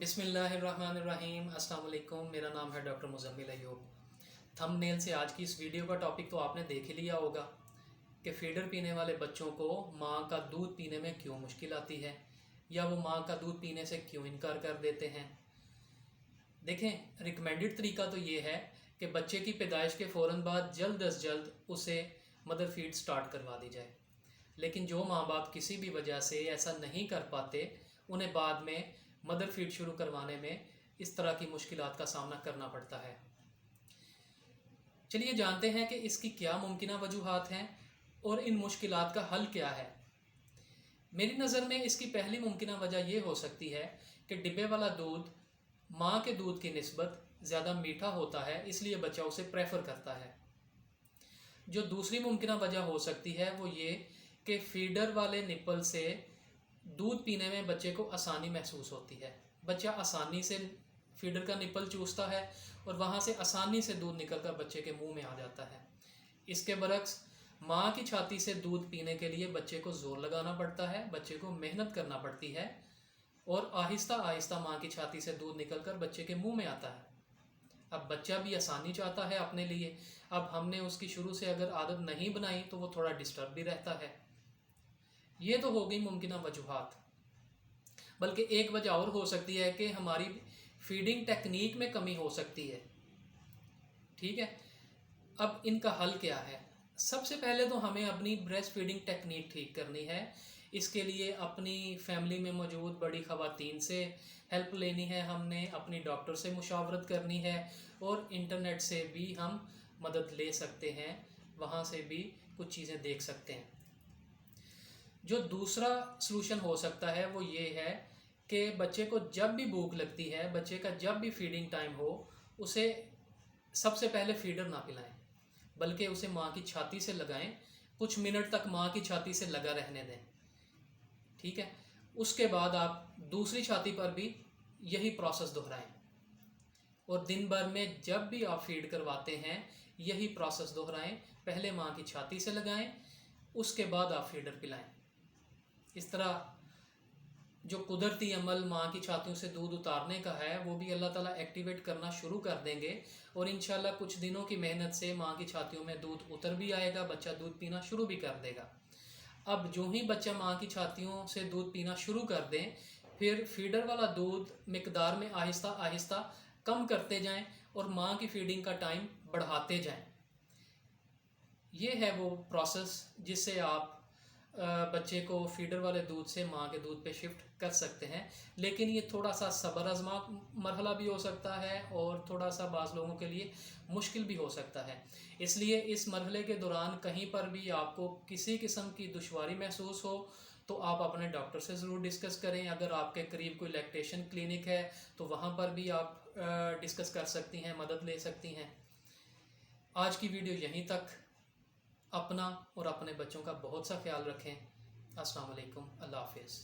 बिस्मिल्लाहिर्रहमानिर्रहीम। अस्सलाम वालेकुम। मेरा नाम है डॉक्टर मुज़म्मिल अयूब। थंबनेल से आज की इस वीडियो का टॉपिक तो आपने देख ही लिया होगा कि फीडर पीने वाले बच्चों को माँ का दूध पीने में क्यों मुश्किल आती है या वो माँ का दूध पीने से क्यों इनकार कर देते हैं। देखें, रिकमेंडेड तरीका तो ये है कि बच्चे की पैदाइश के फ़ौरन बाद जल्द अज जल्द उसे मदर फीड स्टार्ट करवा दी जाए। लेकिन जो माँ बाप किसी भी वजह से ऐसा नहीं कर पाते, उन्हें बाद में मदर फीड शुरू करवाने में इस तरह की मुश्किलात का सामना करना पड़ता है। चलिए जानते हैं कि इसकी क्या मुमकिन वजूहात हैं और इन मुश्किलात का हल क्या है। मेरी नज़र में इसकी पहली मुमकिन वजह यह हो सकती है कि डिब्बे वाला दूध माँ के दूध की निस्बत ज़्यादा मीठा होता है, इसलिए बच्चा उसे प्रेफर करता है। जो दूसरी मुमकिन वजह हो सकती है वो ये कि फीडर वाले निप्पल से दूध पीने में बच्चे को आसानी महसूस होती है। बच्चा आसानी से फीडर का निप्पल चूसता है और वहाँ से आसानी से दूध निकलकर बच्चे के मुंह में आ जाता है। इसके बरक्स माँ की छाती से दूध पीने के लिए बच्चे को ज़ोर लगाना पड़ता है, बच्चे को मेहनत करना पड़ती है और आहिस्ता आहिस्ता माँ की छाती से दूध निकलकर बच्चे के मुंह में आता है। अब बच्चा भी आसानी चाहता है अपने लिए। अब हमने उसकी शुरू से अगर आदत नहीं बनाई तो वो थोड़ा डिस्टर्ब भी रहता है। ये तो हो गई मुमकिन वजूहात। बल्कि एक वजह और हो सकती है कि हमारी फीडिंग टेक्निक में कमी हो सकती है। ठीक है, अब इनका हल क्या है? सबसे पहले तो हमें अपनी ब्रेस्ट फीडिंग टेक्निक ठीक करनी है। इसके लिए अपनी फैमिली में मौजूद बड़ी ख़वातीन से हेल्प लेनी है, हमने अपनी डॉक्टर से मुशावरत करनी है और इंटरनेट से भी हम मदद ले सकते हैं, वहाँ से भी कुछ चीज़ें देख सकते हैं। जो दूसरा सलूशन हो सकता है वो ये है कि बच्चे को जब भी भूख लगती है, बच्चे का जब भी फीडिंग टाइम हो, उसे सबसे पहले फीडर ना पिलाएं, बल्कि उसे माँ की छाती से लगाएं। कुछ मिनट तक माँ की छाती से लगा रहने दें। ठीक है, उसके बाद आप दूसरी छाती पर भी यही प्रोसेस दोहराएं और दिन भर में जब भी आप फीड करवाते हैं यही प्रोसेस दोहराएं। पहले माँ की छाती से लगाएं, उसके बाद आप फीडर पिलाएं। इस तरह जो कुदरती अमल माँ की छातियों से दूध उतारने का है वो भी अल्लाह ताला एक्टिवेट करना शुरू कर देंगे और इंशाल्लाह कुछ दिनों की मेहनत से माँ की छातियों में दूध उतर भी आएगा, बच्चा दूध पीना शुरू भी कर देगा। अब जो ही बच्चा माँ की छातियों से दूध पीना शुरू कर दें, फिर फीडर वाला दूध मिकदार में आहिस्ता आहिस्ता कम करते जाएं और माँ की फीडिंग का टाइम बढ़ाते जाएं। ये है वो प्रोसेस जिससे आप बच्चे को फीडर वाले दूध से माँ के दूध पे शिफ्ट कर सकते हैं। लेकिन ये थोड़ा सा सब्र आज़मा मरहला भी हो सकता है और थोड़ा सा बाज़ लोगों के लिए मुश्किल भी हो सकता है। इसलिए इस मरहले के दौरान कहीं पर भी आपको किसी किस्म की दुश्वारी महसूस हो तो आप अपने डॉक्टर से ज़रूर डिस्कस करें। अगर आपके करीब कोई लैक्टेशन क्लिनिक है तो वहाँ पर भी आप डिस्कस कर सकती हैं, मदद ले सकती हैं। आज की वीडियो यहीं तक। अपना और अपने बच्चों का बहुत सा ख्याल रखें। अस्सलाम वालेकुम, अल्लाह हाफ़िज़।